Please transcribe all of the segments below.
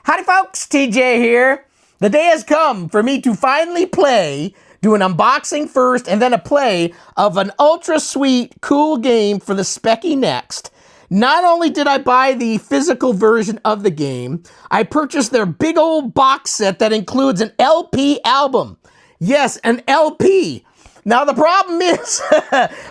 Howdy folks, TJ here. The day has come for me to finally do an unboxing first and then a play of an ultra sweet, cool game for the Specky Next. Not only did I buy the physical version of the game, I purchased their big old box set that includes an LP album. Yes, an LP. Now the problem is,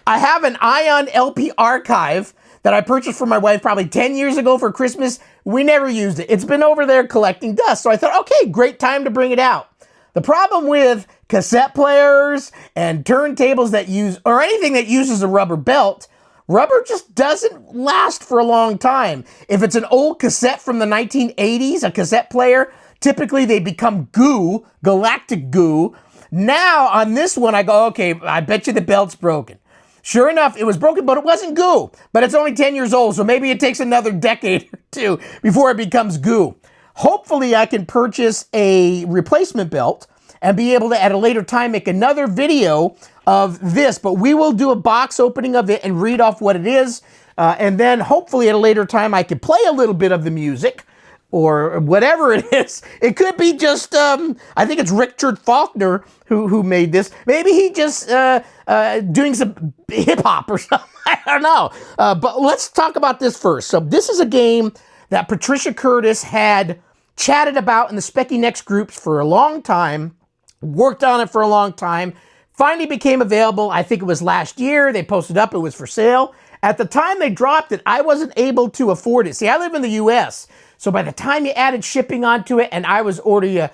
I have an Ion LP archive that I purchased for my wife probably 10 years ago for Christmas. We never used it. It's been over there collecting dust. So I thought, okay, great time to bring it out. The problem with cassette players and turntables that use, or anything that uses a rubber belt, rubber just doesn't last for a long time. If it's an old cassette from the 1980s, a cassette player, typically they become goo, galactic goo. Now on this one, I go, okay, I bet you the belt's broken. Sure enough, it was broken, but it wasn't goo. But it's only 10 years old, so maybe it takes another decade or two before it becomes goo. Hopefully, I can purchase a replacement belt and be able to, at a later time, make another video of this. But we will do a box opening of it and read off what it is. And then, hopefully, at a later time, I can play a little bit of the music or whatever it is. It could be just, I think it's Richard Faulkner who made this. Maybe he just doing some hip-hop or something. I don't know. But let's talk about this first. So this is a game that Patricia Curtis had chatted about in the Specky Next groups for a long time, worked on it for a long time, finally became available. I think it was last year. They posted up. It was for sale. At the time they dropped it, I wasn't able to afford it. See, I live in the U.S., so by the time you added shipping onto it and I was ordering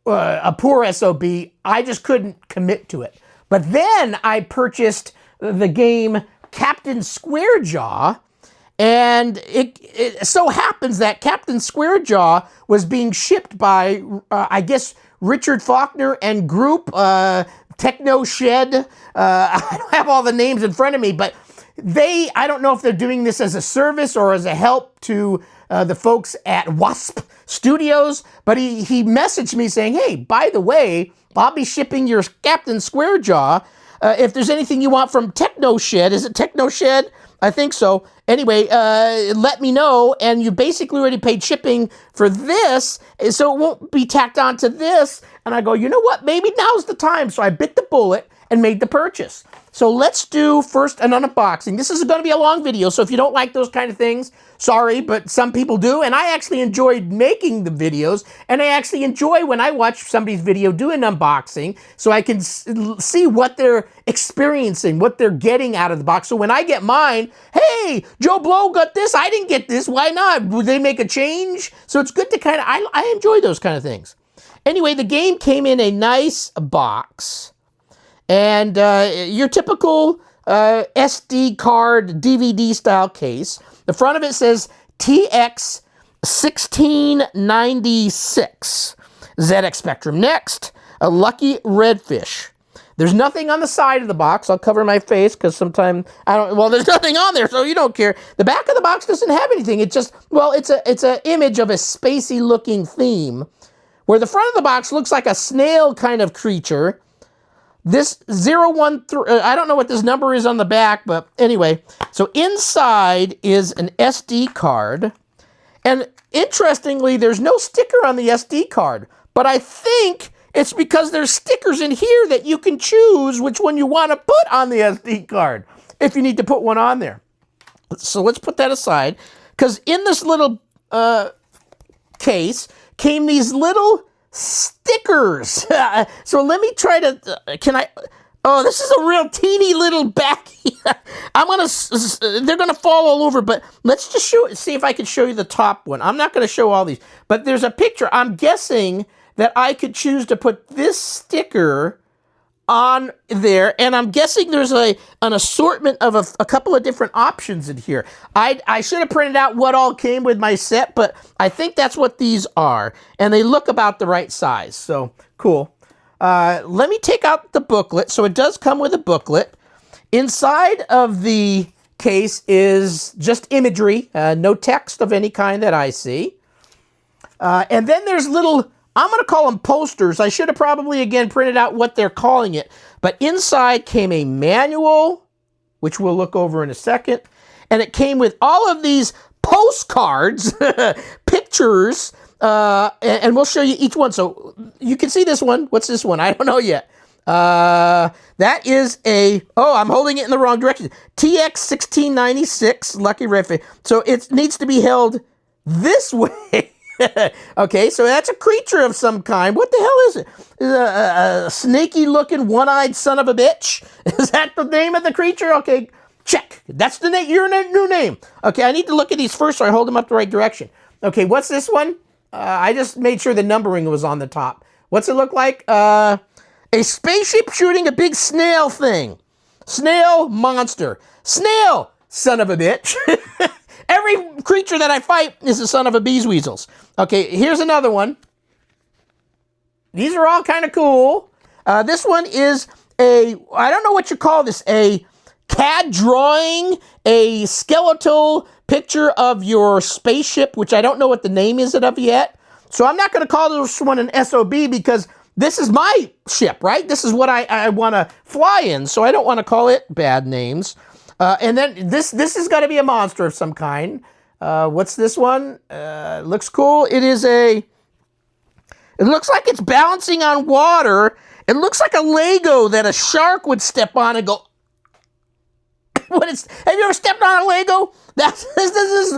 a poor SOB, I just couldn't commit to it. But then I purchased the game Captain Squarejaw, and it so happens that Captain Squarejaw was being shipped by, I guess, Richard Faulkner and group, TechnoShed. I don't have all the names in front of me, but I don't know if they're doing this as a service or as a help to the folks at Wasp Studios, but he messaged me saying, hey, by the way, I'll be shipping your Captain Squarejaw. If there's anything you want from TechnoShed, is it TechnoShed? I think so. Anyway, let me know, and you basically already paid shipping for this, so it won't be tacked on to this. And I go, you know what? Maybe now's the time. So I bit the bullet and made the purchase. So let's do first an unboxing. This is going to be a long video, so if you don't like those kind of things, sorry, but some people do. And I actually enjoyed making the videos, and I actually enjoy when I watch somebody's video do an unboxing, so I can see what they're experiencing, what they're getting out of the box. So when I get mine, hey, Joe Blow got this, I didn't get this, why not? Would they make a change? So it's good to kind of, I enjoy those kind of things. Anyway, the game came in a nice box. And your typical SD card DVD style case. The front of it says TX-1696 ZXSpectrum Next, a lucky redfish. There's nothing on the side of the box. I'll cover my face because sometimes I don't. Well, there's nothing on there, so you don't care. The back of the box doesn't have anything. It's just, well, it's an image of a spacey looking theme, where the front of the box looks like a snail kind of creature. This 013, I don't know what this number is on the back, but anyway. So inside is an SD card. And interestingly, there's no sticker on the SD card. But I think it's because there's stickers in here that you can choose which one you want to put on the SD card, if you need to put one on there. So let's put that aside. Because in this little case came these little stickers. So let me try to, oh, this is a real teeny little baggie. They're gonna fall all over, but let's just see if I can show you the top one. I'm not gonna show all these, but there's a picture. I'm guessing that I could choose to put this sticker on there, and I'm guessing there's an assortment of a couple of different options in here. I should have printed out what all came with my set, but I think that's what these are, and they look about the right size, so cool. Let me take out the booklet. So it does come with a booklet. Inside of the case is just imagery, no text of any kind that I see. And then there's little, I'm going to call them posters. I should have probably, again, printed out what they're calling it. But inside came a manual, which we'll look over in a second. And it came with all of these postcards, pictures and we'll show you each one. So you can see this one. What's this one? I don't know yet. That is I'm holding it in the wrong direction. TX-1696 Lucky Redfish. So it needs to be held this way. Okay, so that's a creature of some kind. What the hell is it? Is it a snaky-looking, one-eyed son of a bitch? Is that the name of the creature? Okay, check. That's the name. Your new name. Okay, I need to look at these first so I hold them up the right direction. Okay, what's this one? I just made sure the numbering was on the top. What's it look like? A spaceship shooting a big snail thing. Snail monster. Snail, son of a bitch. Every creature that I fight is the son of a bees weasels. Okay, here's another one. These are all kind of cool. This one is I don't know what you call this, a CAD drawing, a skeletal picture of your spaceship, which I don't know what the name is of yet. So I'm not going to call this one an SOB because this is my ship, right? This is what I want to fly in, so I don't want to call it bad names. And then this has got to be a monster of some kind. What's this one? Looks cool. It looks like it's balancing on water. It looks like a Lego that a shark would step on and go. Have you ever stepped on a Lego? This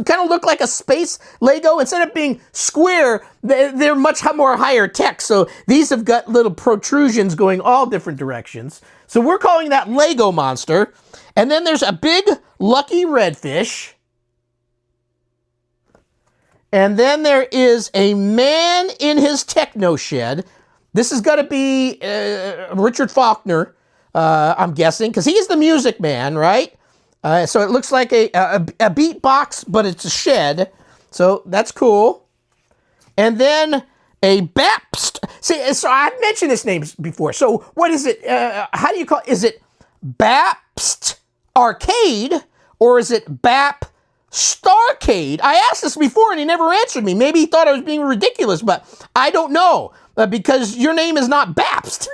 kind of look like a space Lego. Instead of being square, they're much more higher tech. So these have got little protrusions going all different directions. So we're calling that Lego monster. And then there's a big lucky redfish. And then there is a man in his TechnoShed. This has got to be Richard Faulkner, I'm guessing, because he's the music man, right? So it looks like a beat box, but it's a shed. So that's cool. And then a Bapst. See, so I've mentioned this name before. So what is it? How do you call it? Is it Bapst Arcade or is it Bap Starcade? I asked this before and he never answered me. Maybe he thought I was being ridiculous, but I don't know because your name is not Bapst.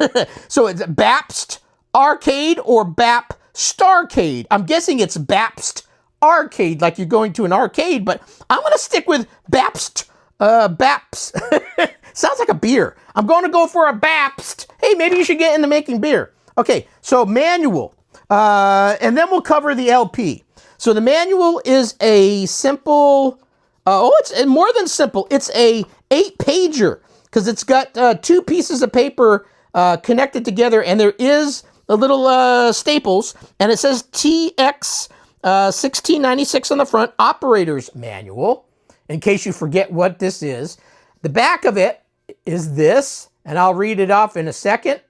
So it's Bapst Arcade or Bap Starcade. I'm guessing it's Bapst Arcade, like you're going to an arcade, but I'm going to stick with Bapst. Baps. Sounds like a beer. I'm going to go for a Bapst. Hey, maybe you should get into making beer. Okay, so manual. And then we'll cover the LP. So the manual is a simple, it's more than simple. It's a 8-pager because it's got 2 pieces of paper connected together, and there is a little staples, and it says TX-1696 on the front, operator's manual, in case you forget what this is. The back of it is this, and I'll read it off in a second.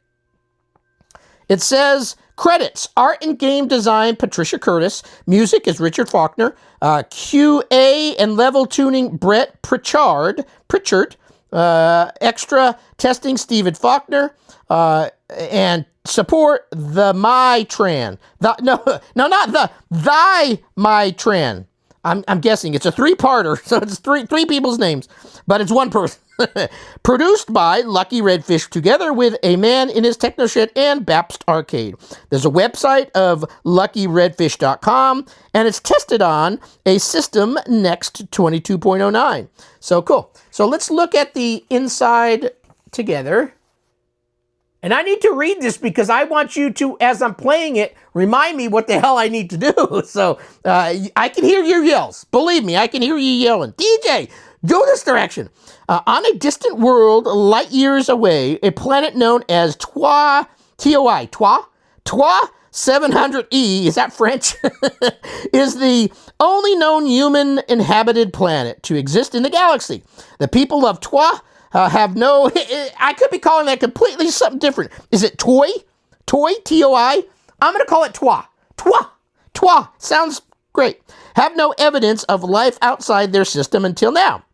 It says, credits, art and game design, Patricia Curtis. Music is Richard Faulkner. QA and level tuning, Brett Pritchard. Extra testing, Stephen Faulkner. And support the MyTran. Not the Thy MyTran. I'm guessing it's a 3-parter, so it's three people's names, but it's one person. Produced by Lucky Redfish together with a man in his TechnoShed and Bapst Arcade. There's a website of luckyredfish.com, and it's tested on a system Next 22.09. So cool. So let's look at the inside together. And I need to read this because I want you to, as I'm playing it, remind me what the hell I need to do. So I can hear your yells. Believe me, I can hear you yelling. DJ, go this direction. On a distant world, light years away, a planet known as Toi 700E, is that French? is the only known human inhabited planet to exist in the galaxy. The people of Toi have no, I could be calling that completely something different. Is it Toy? Toy, T-O-I? I'm going to call it Toi. Toi. Sounds great. Have no evidence of life outside their system until now.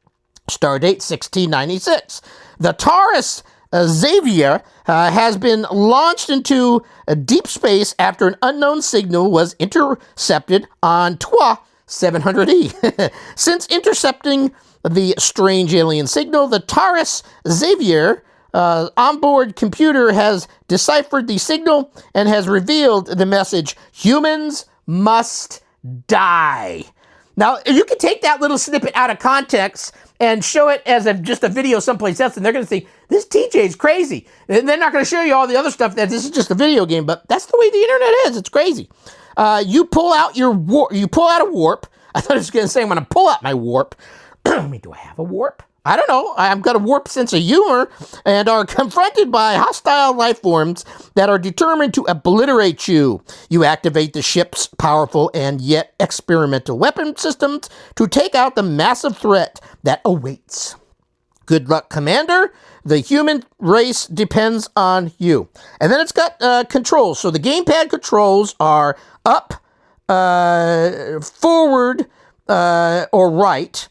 Stardate 1696. The Taurus Xavier has been launched into deep space after an unknown signal was intercepted on Toi 700E. Since intercepting the strange alien signal, the Taurus Xavier onboard computer has deciphered the signal and has revealed the message, humans must die. Now, you can take that little snippet out of context and show it as just a video someplace else, and they're going to think, this TJ's crazy. And they're not going to show you all the other stuff that this is just a video game, but that's the way the internet is. It's crazy. You pull out your warp. You pull out a warp. I thought I was going to say I'm going to pull out my warp. I mean, do I have a warp? I don't know. I've got a warped sense of humor and are confronted by hostile life forms that are determined to obliterate you. You activate the ship's powerful and yet experimental weapon systems to take out the massive threat that awaits. Good luck, Commander. The human race depends on you. And then it's got controls. So the gamepad controls are up, forward, or right.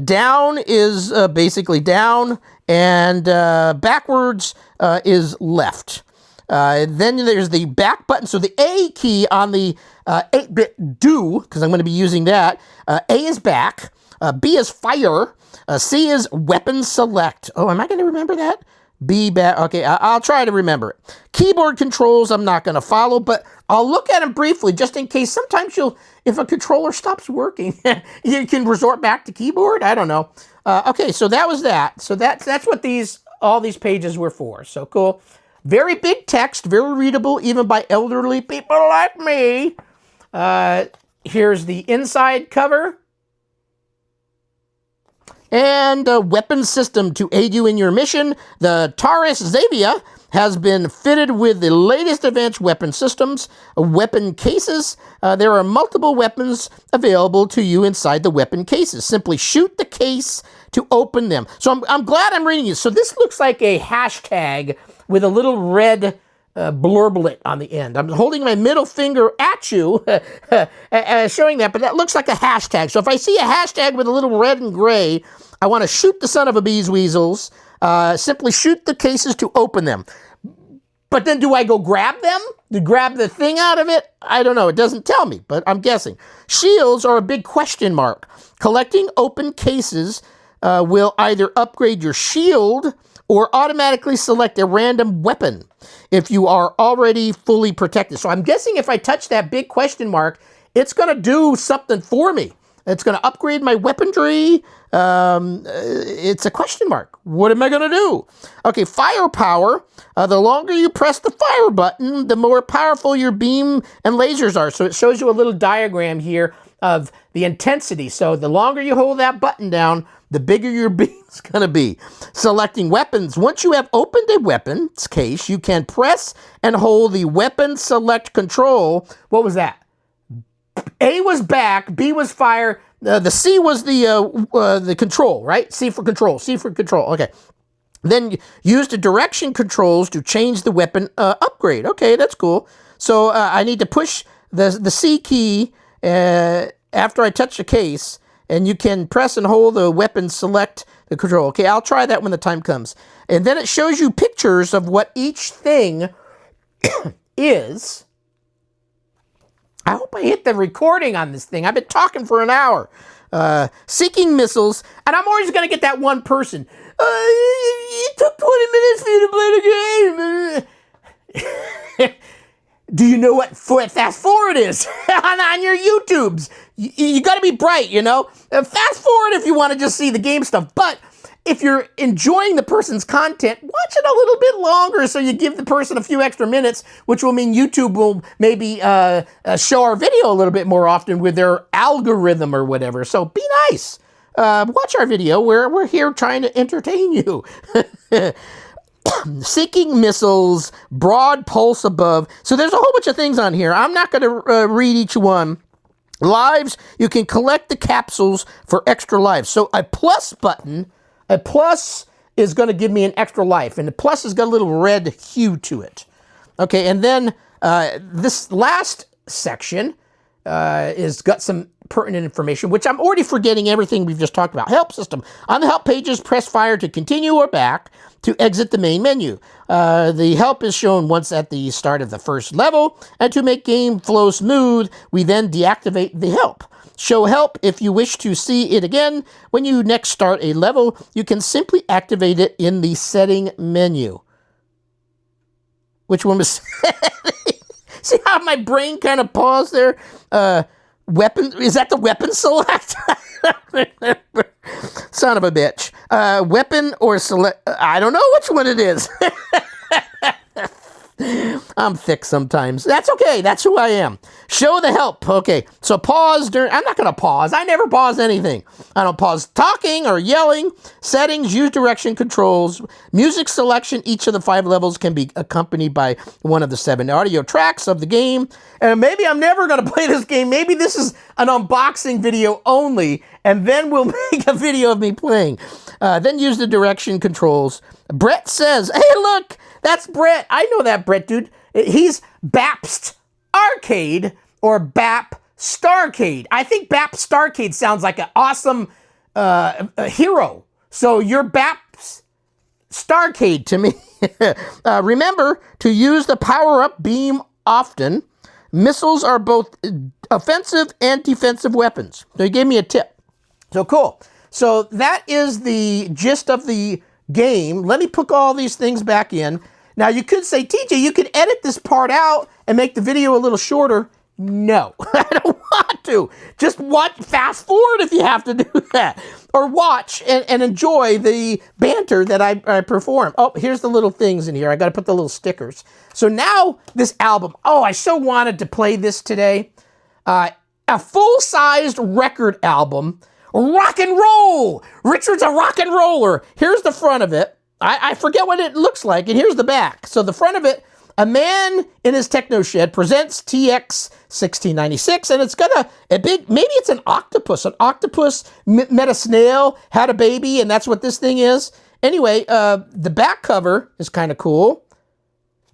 Down is basically down, and backwards is left. Then there's the back button. So the A key on the 8-bit do, because I'm going to be using that. A is back. B is fire. C is weapon select. Oh, am I going to remember that? B back. Okay, I'll try to remember it. Keyboard controls I'm not going to follow, but I'll look at them briefly just in case. Sometimes if a controller stops working, you can resort back to keyboard. I don't know. Okay, so that was that. So that's what all these pages were for. So cool. Very big text, very readable, even by elderly people like me. Here's the inside cover. And a weapon system to aid you in your mission. The Taurus Xavia has been fitted with the latest advanced weapon systems, weapon cases. There are multiple weapons available to you inside the weapon cases. Simply shoot the case to open them. So I'm glad I'm reading this. So this looks like a hashtag with a little red blurblet on the end. I'm holding my middle finger at you, showing that, but that looks like a hashtag. So if I see a hashtag with a little red and gray, I want to shoot the son of a bees weasels. Simply shoot the cases to open them. But then do I go grab them? To grab the thing out of it? I don't know. It doesn't tell me, but I'm guessing. Shields are a big question mark. Collecting open cases will either upgrade your shield or automatically select a random weapon if you are already fully protected. So I'm guessing if I touch that big question mark, it's going to do something for me. It's going to upgrade my weaponry. It's a question mark. What am I going to do? Okay, firepower. The longer you press the fire button, the more powerful your beam and lasers are. So it shows you a little diagram here of the intensity. So the longer you hold that button down, the bigger your beam's going to be. Selecting weapons. Once you have opened a weapons case, you can press and hold the weapon select control. What was that? A was back, B was fire, the C was the control, right? C for control, C for control, okay. Then use the direction controls to change the weapon upgrade. Okay, that's cool. So I need to push the C key after I touch the case, and you can press and hold the weapon select the control. Okay, I'll try that when the time comes. And then it shows you pictures of what each thing is. I hope I hit the recording on this thing. I've been talking for an hour. Seeking missiles, and I'm always going to get that one person. It took 20 minutes for you to play the game. Do you know what fast forward is on your YouTubes? You got to be bright, you know? Fast forward if you want to just see the game stuff, but if you're enjoying the person's content, watch it a little bit longer so you give the person a few extra minutes, which will mean YouTube will maybe show our video a little bit more often with their algorithm or whatever. So be nice. Watch our video. We're here trying to entertain you. Seeking missiles, broad pulse above. So there's a whole bunch of things on here. I'm not going to read each one. Lives, you can collect the capsules for extra lives. So a plus button. A plus is going to give me an extra life, and the plus has got a little red hue to it. Okay, and then this last section is got some pertinent information, which I'm already forgetting everything we've just talked about. Help system. On the help pages, press fire to continue or back to exit the main menu. The help is shown once at the start of the first level, and to make game flow smooth, we then deactivate the help. Show help if you wish to see it again. When you next start a level, you can simply activate it in the setting menu. Which one was... See how my brain kind of paused there? Weapon, is that the weapon select? Son of a bitch. Weapon or select, I don't know which one it is. I'm thick sometimes. That's okay. That's who I am. Show the help. Okay. So pause during, I'm not going to pause. I never pause anything. I don't pause talking or yelling. Settings, use direction controls. Music selection. Each of the 5 levels can be accompanied by one of the 7 audio tracks of the game. And maybe I'm never going to play this game. Maybe this is an unboxing video only. And then we'll make a video of me playing. Then use the direction controls. Brett says, hey, look. That's Brett. I know that Brett, dude. He's Bapst Arcade or Bap Starcade. I think Bap Starcade sounds like an awesome hero. So you're Bapst Starcade to me. Remember to use the power-up beam often. Missiles are both offensive and defensive weapons. So he gave me a tip. So cool. So that is the gist of the game. Let me put all these things back in. Now you could say, TJ, you could edit this part out and make the video a little shorter. No, I don't want to. Just watch, fast forward if you have to do that. Or watch and enjoy the banter that I perform. Oh, here's the little things in here. I got to put the little stickers. So now this album, oh, I so wanted to play this today. A full-sized record album. Rock and roll. Richard's a rock and roller. Here's the front of it. I forget what it looks like, and here's the back. So the front of it, a man in his TechnoShed presents TX-1696, and it's got a big, maybe it's an octopus. An octopus met a snail, had a baby, and that's what this thing is. Anyway, the back cover is kind of cool.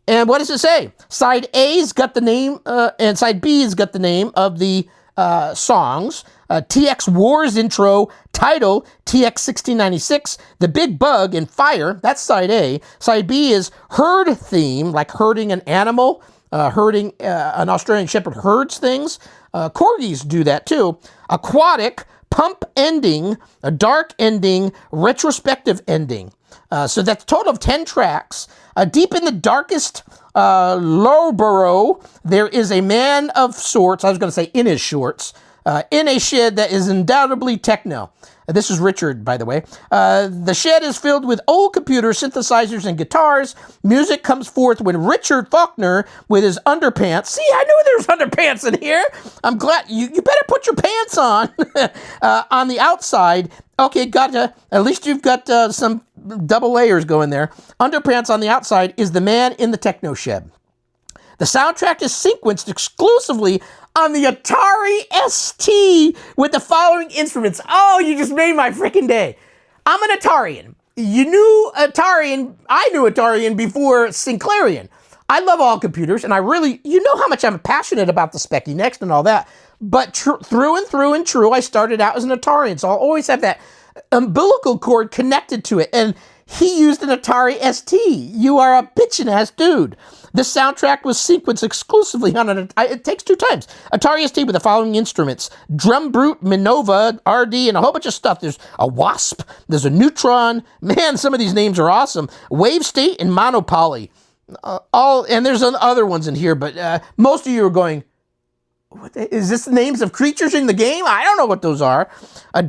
And what does it say? Side A's got the name, and side B's got the name of the songs. TX Wars intro, title, TX-1696, The Big Bug and Fire, that's side A. Side B is herd theme, like herding an animal, herding an Australian Shepherd herds things. Corgis do that too. Aquatic, pump ending, a dark ending, retrospective ending. So that's a total of 10 tracks. Deep in the darkest Loughborough, there is a man of sorts, I was going to say in his shorts, in a shed that is undoubtedly techno. This is Richard, by the way. The shed is filled with old computers, synthesizers, and guitars. Music comes forth when Richard Faulkner, with his underpants. See, I knew there was underpants in here. I'm glad. You better put your pants on. On the outside. Okay, gotcha. At least you've got some double layers going there. Underpants on the outside is the man in the TechnoShed. The soundtrack is sequenced exclusively on the Atari ST with the following instruments. Oh, you just made my freaking day. I'm an Atarian. You knew Atarian. I knew Atarian before Sinclairian. I love all computers, and I really, you know how much I'm passionate about the Specky Next and all that. But through and true, I started out as an Atarian, so I'll always have that umbilical cord connected to it. And he used an Atari ST. You are a bitchin' ass dude. This soundtrack was sequenced exclusively on it takes 2 times. Atari ST with the following instruments: Drum Brute, Minova, RD, and a whole bunch of stuff. There's a Wasp, there's a Neutron. Man, some of these names are awesome. Wave State and Monopoly. And there's other ones in here, but most of you are going, is this the names of creatures in the game? I don't know what those are.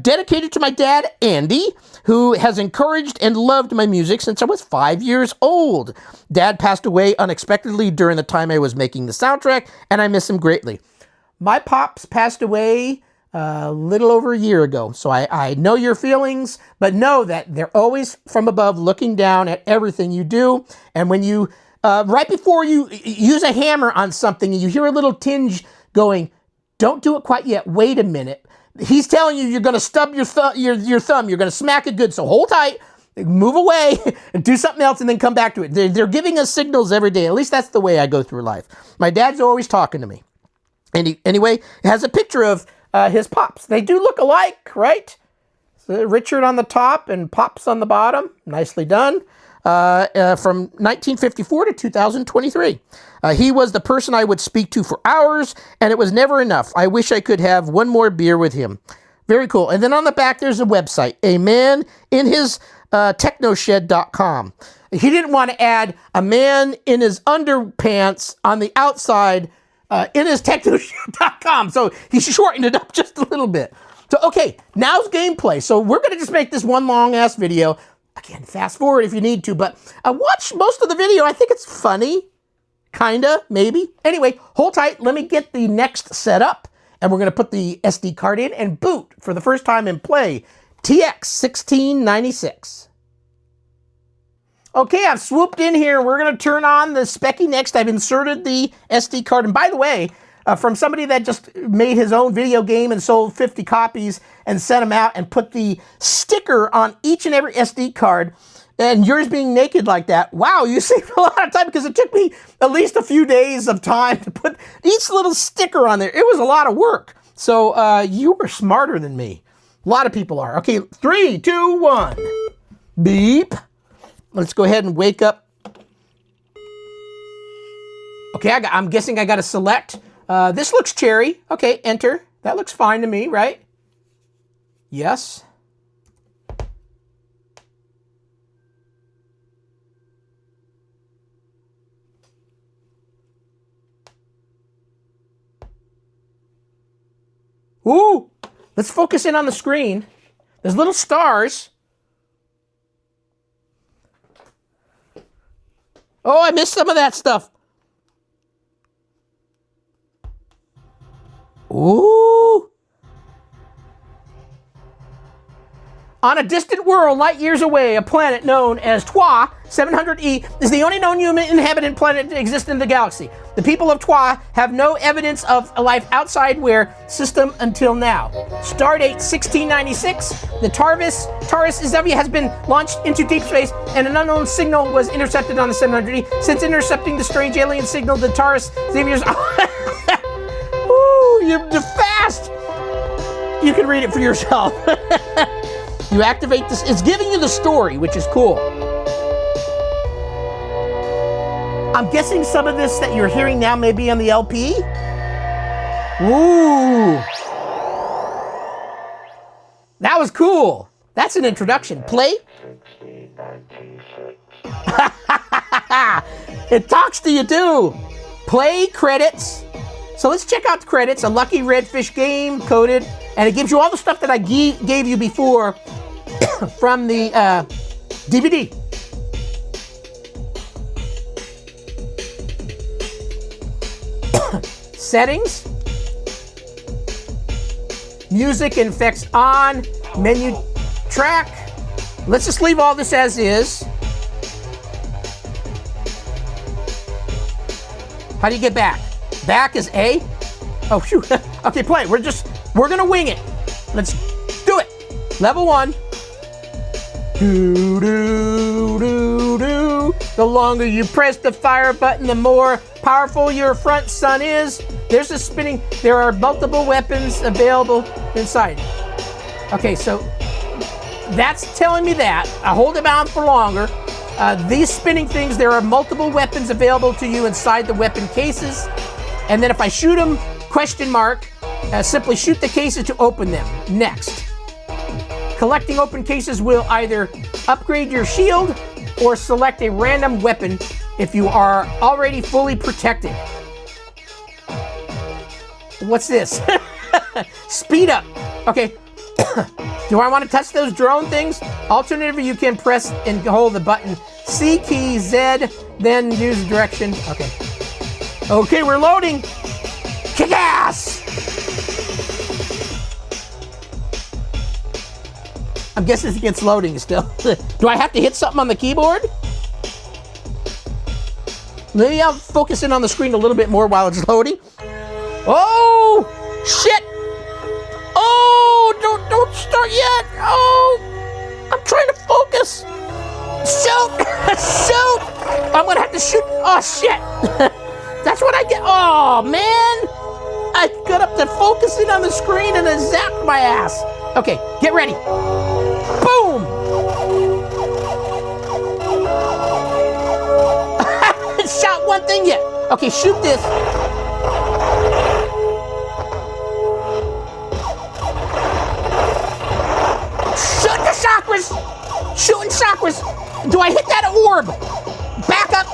Dedicated to my dad, Andy, who has encouraged and loved my music since I was 5 years old. Dad passed away unexpectedly during the time I was making the soundtrack, and I miss him greatly. My pops passed away a little over a year ago, so I know your feelings, but know that they're always from above looking down at everything you do. And when you, right before you use a hammer on something and you hear a little tinge going, don't do it quite yet, wait a minute. He's telling you you're going to stub your thumb, you're going to smack it good, so hold tight, move away, and do something else, and then come back to it. They're giving us signals every day. At least that's the way I go through life. My dad's always talking to me. And anyway, it has a picture of his pops. They do look alike, right? So Richard on the top and Pops on the bottom. Nicely done. From 1954 to 2023. He was the person I would speak to for hours, and it was never enough. I wish I could have one more beer with him. Very cool. And then on the back, there's a website, a man in his TechnoShed.com. He didn't want to add a man in his underpants on the outside It is TechnoShed.com, so he shortened it up just a little bit. So, okay, now's gameplay. So we're going to just make this one long-ass video. Again, fast forward if you need to, but watch most of the video. I think it's funny. Kinda, maybe. Anyway, hold tight. Let me get the next setup, and we're going to put the SD card in and boot for the first time in play TX-1696. Okay, I've swooped in here. We're going to turn on the Specky Next. I've inserted the SD card. And by the way, from somebody that just made his own video game and sold 50 copies and sent them out and put the sticker on each and every SD card, and yours being naked like that, wow, you saved a lot of time because it took me at least a few days of time to put each little sticker on there. It was a lot of work. So you were smarter than me. A lot of people are. Okay, 3, 2, 1. Beep. Let's go ahead and wake up. Okay, I'm guessing I got to select. This looks cherry. Okay, enter. That looks fine to me, right? Yes. Ooh, let's focus in on the screen. There's little stars. Oh, I missed some of that stuff. Ooh. On a distant world, light years away, a planet known as Twa 700E is the only known human inhabited planet to exist in the galaxy. The people of Twa have no evidence of a life outside their system until now. Stardate 1696, the Taurus Xavier has been launched into deep space, and an unknown signal was intercepted on the 700E. Since intercepting the strange alien signal, the Taurus Xavier's... Ooh, you're fast! You can read it for yourself. You activate this. It's giving you the story, which is cool. I'm guessing some of this that you're hearing now may be on the LP. Ooh. That was cool. That's an introduction. Play. It talks to you too. Play credits. So let's check out the credits. A lucky redfish game coded, and it gives you all the stuff that I gave you before from the DVD. Settings. Music and effects on. Menu track. Let's just leave all this as is. How do you get back? Back is A. Oh, phew. Okay, play. We're gonna wing it. Let's do it. Level 1. Do, do, do, do. The longer you press the fire button, the more powerful your front sun is. There's a spinning. There are multiple weapons available inside. Okay, so that's telling me that. I hold it down for longer. These spinning things, there are multiple weapons available to you inside the weapon cases. And then if I shoot them, question mark, simply shoot the cases to open them. Next. Collecting open cases will either upgrade your shield or select a random weapon if you are already fully protected. What's this? Speed up. Okay. Do I want to touch those drone things? Alternatively, you can press and hold the button C key, Z, then use the direction. Okay. Okay, we're loading. Kick ass! I'm guessing it gets loading still. Do I have to hit something on the keyboard? Maybe I'll focus in on the screen a little bit more while it's loading. Oh, shit! Oh, don't start yet! Oh, I'm trying to focus. Shoot! Shoot! I'm gonna have to shoot. Oh, shit! That's what I get. Oh, man! I got up to focusing on the screen and it zapped my ass. Okay, get ready. Boom! Shot one thing yet. Okay, shoot this. Shoot the chakras! Shooting chakras! Do I hit that orb? Back up!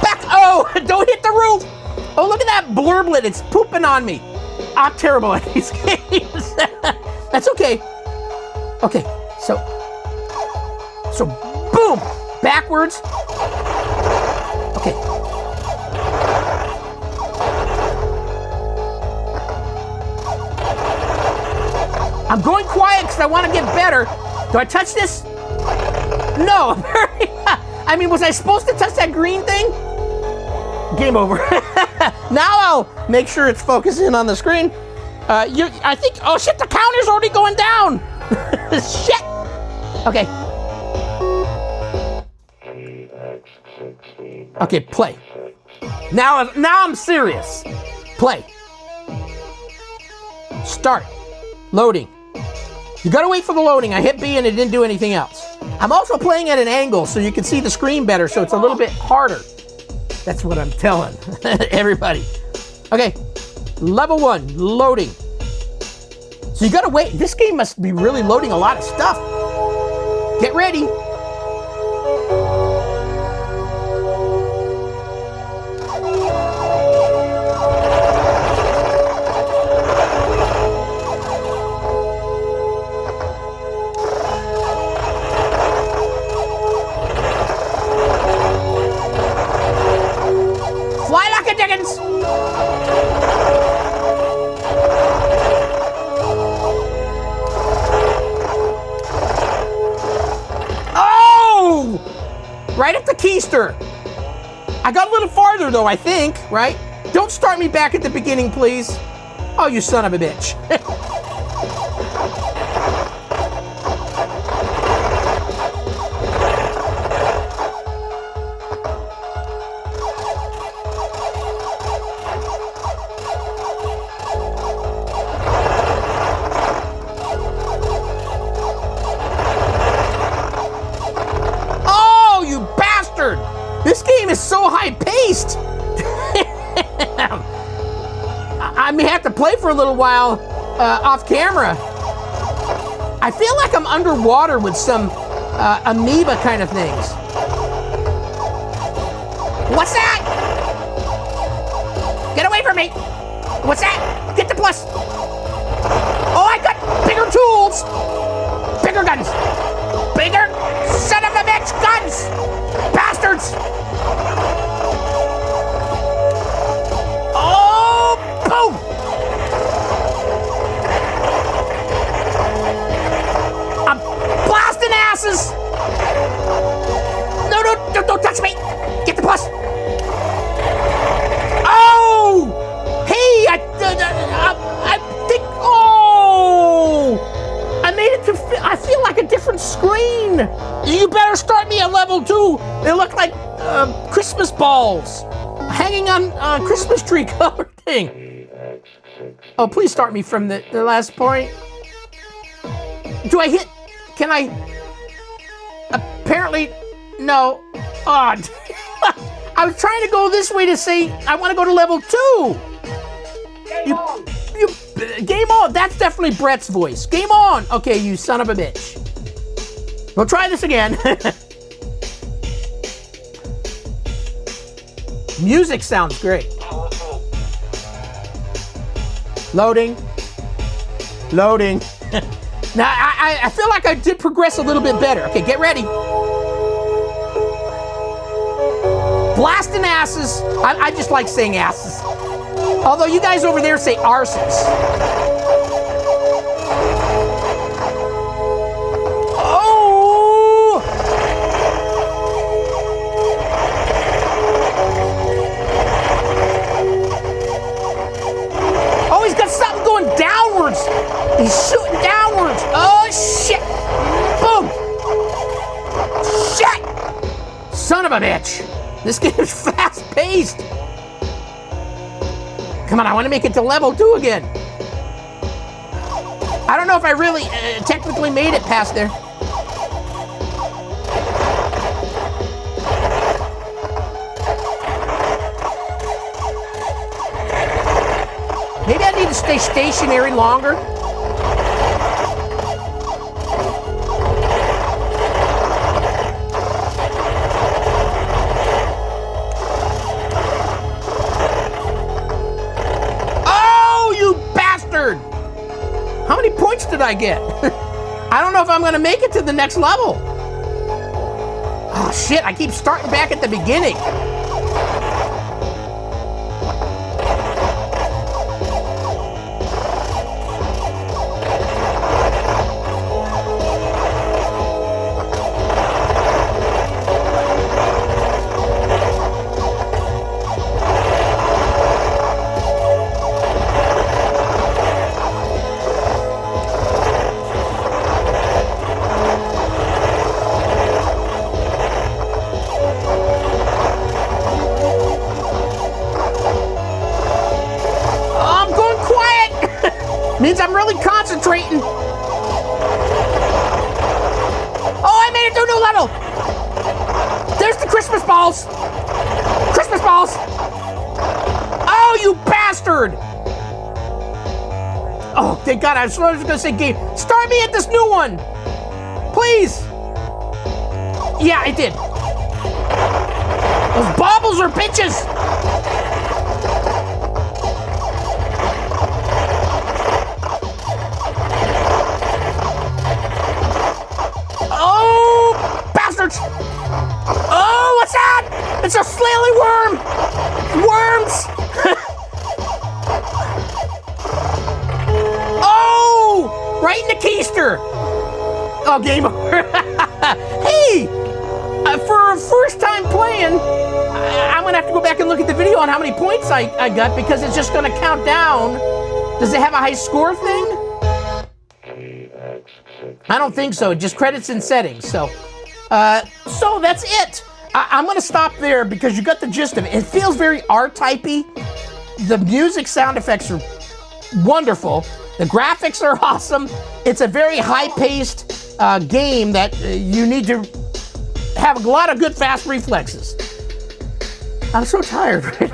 Back! Oh! Don't hit the roof! Oh, look at that blurblet. It's pooping on me. I'm terrible at these games. That's okay. Okay, so boom, backwards. Okay. I'm going quiet because I want to get better. Do I touch this? No. I mean, was I supposed to touch that green thing? Game over. Now I'll make sure it's focusing on the screen. I think, oh shit, the counter's already going down. Shit. Okay. Okay, play. Now I'm serious. Play. Start. Loading. You gotta wait for the loading. I hit B and it didn't do anything else. I'm also playing at an angle so you can see the screen better, so it's a little bit harder. That's what I'm telling everybody. Okay, level 1, loading. So you gotta wait. This game must be really loading a lot of stuff. Get ready. Fly like a dickens. Oh! Right at the keister. I got a little farther though, I think, right? Don't start me back at the beginning, please. Oh, you son of a bitch. This game is so high-paced. I may have to play for a little while off camera. I feel like I'm underwater with some amoeba kind of things. What's that? Get away from me. What's that? Get the plus. Oh, I got bigger tools. Bigger guns. Bigger son of a bitch guns. Bastards. Oh, boom. I'm blasting asses. No, don't touch me. Get the plus. Oh, hey, I think, oh, I made it to, I feel like a different screen. You better start me at level 2. They look like Christmas balls hanging on a Christmas tree cover thing. Oh, please start me from the last point. Do I hit? Can I? Apparently, no. Oh, I was trying to go this way to say I want to go to level 2. Game on. That's definitely Brett's voice. Game on. Okay, you son of a bitch. We'll try this again. Music sounds great. Loading. Loading. Now, I feel like I did progress a little bit better. Okay, get ready. Blasting asses. I just like saying asses. Although you guys over there say arses. He's shooting downwards. Oh, shit. Boom. Shit. Son of a bitch. This game is fast-paced. Come on, I want to make it to level 2 again. I don't know if I really technically made it past there. Maybe I need to stay stationary longer. I get? I don't know if I'm gonna make it to the next level. Oh shit, I keep starting back at the beginning. Means I'm really concentrating. Oh, I made it to a new level. There's the Christmas balls. Christmas balls. Oh, you bastard. Oh, thank God. I was going to say game. Start me at this new one. Please. Yeah, I did. Those baubles are bitches. Oh, what's that? It's a slaley worm! Worms! Oh! Right in the keister! Oh, game over. Hey! For a first time playing, I'm gonna have to go back and look at the video on how many points I got because it's just gonna count down. Does it have a high score thing? I don't think so. It just credits and settings, so that's it. I'm going to stop there because you got the gist of it. It feels very R-typey. The music sound effects are wonderful. The graphics are awesome. It's a very high-paced game that you need to have a lot of good fast reflexes. I'm so tired right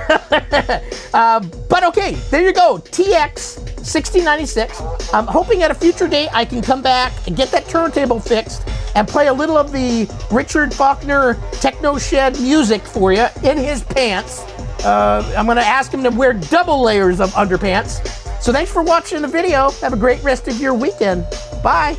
now. But okay, there you go. TX-1696. I'm hoping at a future date I can come back and get that turntable fixed and play a little of the Richard Faulkner TechnoShed music for you in his pants. I'm gonna ask him to wear double layers of underpants. So thanks for watching the video. Have a great rest of your weekend. Bye.